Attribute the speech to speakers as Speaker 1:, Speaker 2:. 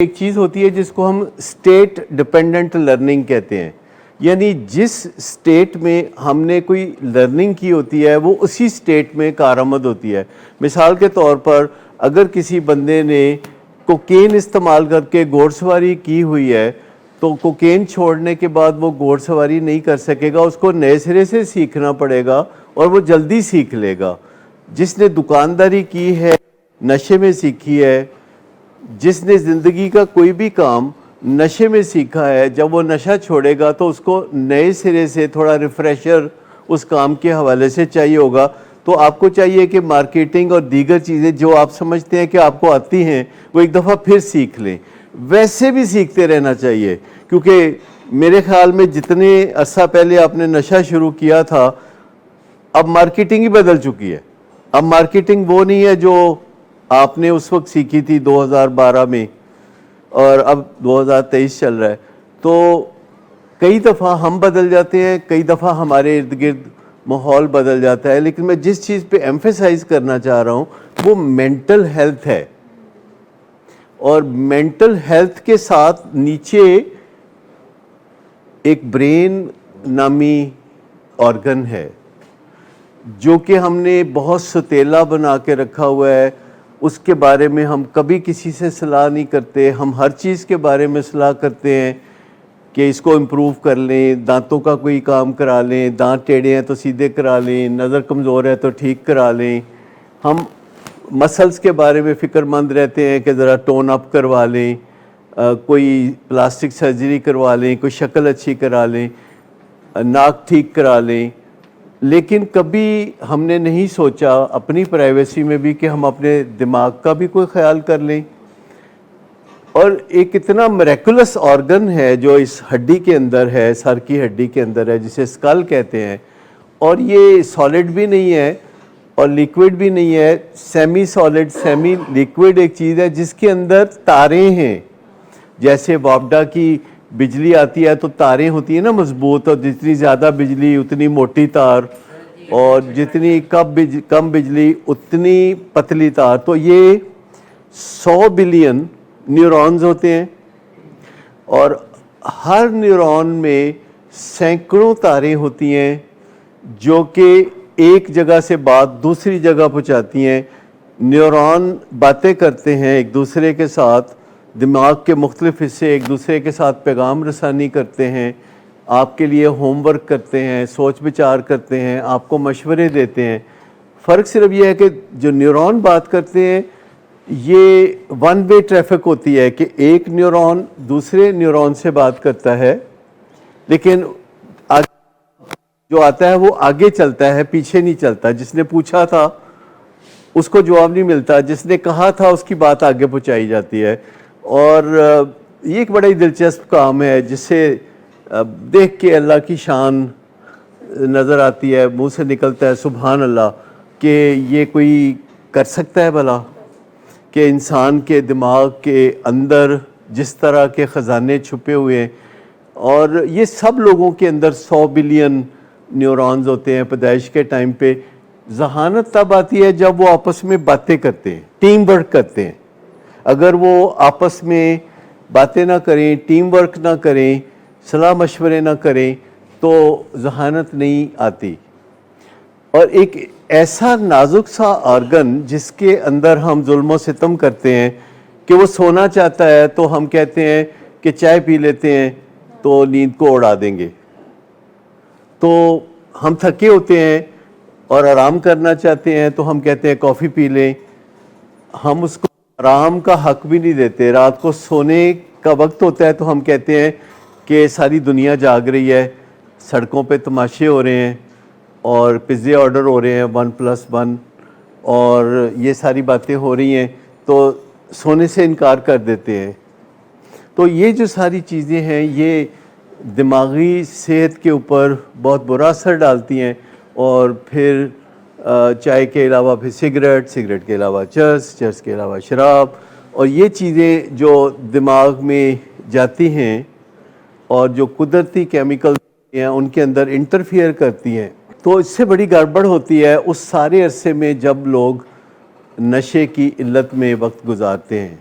Speaker 1: ایک چیز ہوتی ہے جس کو ہم اسٹیٹ ڈپینڈنٹ لرننگ کہتے ہیں، یعنی جس اسٹیٹ میں ہم نے کوئی لرننگ کی ہوتی ہے وہ اسی اسٹیٹ میں کارآمد ہوتی ہے۔ مثال کے طور پر اگر کسی بندے نے کوکین استعمال کر کے گھوڑ سواری کی ہوئی ہے تو کوکین چھوڑنے کے بعد وہ گھوڑ سواری نہیں کر سکے گا، اس کو نئے سرے سے سیکھنا پڑے گا اور وہ جلدی سیکھ لے گا۔ جس نے دکانداری کی ہے، نشے میں سیکھی ہے، جس نے زندگی کا کوئی بھی کام نشے میں سیکھا ہے، جب وہ نشہ چھوڑے گا تو اس کو نئے سرے سے تھوڑا ریفریشر اس کام کے حوالے سے چاہیے ہوگا۔ تو آپ کو چاہیے کہ مارکیٹنگ اور دیگر چیزیں جو آپ سمجھتے ہیں کہ آپ کو آتی ہیں وہ ایک دفعہ پھر سیکھ لیں۔ ویسے بھی سیکھتے رہنا چاہیے، کیونکہ میرے خیال میں جتنے عرصہ پہلے آپ نے نشہ شروع کیا تھا اب مارکیٹنگ ہی بدل چکی ہے۔ اب مارکیٹنگ وہ نہیں ہے جو آپ نے اس وقت سیکھی تھی 2012 میں، اور اب 2023 چل رہا ہے۔ تو کئی دفعہ ہم بدل جاتے ہیں، کئی دفعہ ہمارے ارد گرد ماحول بدل جاتا ہے، لیکن میں جس چیز پہ ایمفیسائز کرنا چاہ رہا ہوں وہ مینٹل ہیلتھ ہے، اور مینٹل ہیلتھ کے ساتھ نیچے ایک برین نامی آرگن ہے جو کہ ہم نے بہت ستیلا بنا کے رکھا ہوا ہے۔ اس کے بارے میں ہم کبھی کسی سے صلاح نہیں کرتے، ہم ہر چیز کے بارے میں صلاح کرتے ہیں کہ اس کو امپروو کر لیں، دانتوں کا کوئی کام کرا لیں، دانت ٹیڑھے ہیں تو سیدھے کرا لیں، نظر کمزور ہے تو ٹھیک کرا لیں۔ ہم مسلز کے بارے میں فکر مند رہتے ہیں کہ ذرا ٹون اپ کروا لیں، کوئی پلاسٹک سرجری کروا لیں، کوئی شکل اچھی کرا لیں، ناک ٹھیک کرا لیں، لیکن کبھی ہم نے نہیں سوچا اپنی پرائیویسی میں بھی کہ ہم اپنے دماغ کا بھی کوئی خیال کر لیں۔ اور ایک اتنا میریکولس آرگن ہے جو اس ہڈی کے اندر ہے، سر کی ہڈی کے اندر ہے، جسے اسکل کہتے ہیں، اور یہ سالڈ بھی نہیں ہے اور لیکوڈ بھی نہیں ہے، سیمی سالڈ سیمی لیکوڈ ایک چیز ہے جس کے اندر تاریں ہیں۔ جیسے وابڈا کی بجلی آتی ہے تو تاریں ہوتی ہیں نا مضبوط، اور جتنی زیادہ بجلی اتنی موٹی تار، اور جتنی کم بجلی اتنی پتلی تار۔ تو یہ 100 بلین نیورونز ہوتے ہیں، اور ہر نیورون میں سینکڑوں تاریں ہوتی ہیں جو کہ ایک جگہ سے بات دوسری جگہ پہنچاتی ہیں۔ نیورون باتیں کرتے ہیں ایک دوسرے کے ساتھ، دماغ کے مختلف حصے ایک دوسرے کے ساتھ پیغام رسانی کرتے ہیں، آپ کے لیے ہوم ورک کرتے ہیں، سوچ بچار کرتے ہیں، آپ کو مشورے دیتے ہیں۔ فرق صرف یہ ہے کہ جو نیورون بات کرتے ہیں یہ ون وے ٹریفک ہوتی ہے کہ ایک نیورون دوسرے نیورون سے بات کرتا ہے، لیکن جو آتا ہے وہ آگے چلتا ہے، پیچھے نہیں چلتا۔ جس نے پوچھا تھا اس کو جواب نہیں ملتا، جس نے کہا تھا اس کی بات آگے پہنچائی جاتی ہے۔ اور یہ ایک بڑا ہی دلچسپ کام ہے جسے دیکھ کے اللہ کی شان نظر آتی ہے، منہ سے نکلتا ہے سبحان اللہ، کہ یہ کوئی کر سکتا ہے بھلا، کہ انسان کے دماغ کے اندر جس طرح کے خزانے چھپے ہوئے ہیں، اور یہ سب لوگوں کے اندر 100 بلین نیورونز ہوتے ہیں پیدائش کے ٹائم پہ۔ ذہانت تب آتی ہے جب وہ آپس میں باتیں کرتے ہیں، ٹیم ورک کرتے ہیں۔ اگر وہ آپس میں باتیں نہ کریں، ٹیم ورک نہ کریں، صلاح مشورے نہ کریں تو ذہانت نہیں آتی۔ اور ایک ایسا نازک سا آرگن جس کے اندر ہم ظلم و ستم کرتے ہیں کہ وہ سونا چاہتا ہے تو ہم کہتے ہیں کہ چائے پی لیتے ہیں تو نیند کو اڑا دیں گے، تو ہم تھکے ہوتے ہیں اور آرام کرنا چاہتے ہیں تو ہم کہتے ہیں کافی پی لیں۔ ہم اس کو آرام کا حق بھی نہیں دیتے، رات کو سونے کا وقت ہوتا ہے تو ہم کہتے ہیں کہ ساری دنیا جاگ رہی ہے، سڑکوں پہ تماشے ہو رہے ہیں اور پزے آرڈر ہو رہے ہیں 1+1، اور یہ ساری باتیں ہو رہی ہیں تو سونے سے انکار کر دیتے ہیں۔ تو یہ جو ساری چیزیں ہیں یہ دماغی صحت کے اوپر بہت برا اثر ڈالتی ہیں، اور پھر چائے کے علاوہ پھر سگریٹ کے علاوہ چرس کے علاوہ شراب، اور یہ چیزیں جو دماغ میں جاتی ہیں اور جو قدرتی کیمیکل ہیں ان کے اندر انٹرفیئر کرتی ہیں، تو اس سے بڑی گڑبڑ ہوتی ہے اس سارے عرصے میں جب لوگ نشے کی علت میں وقت گزارتے ہیں۔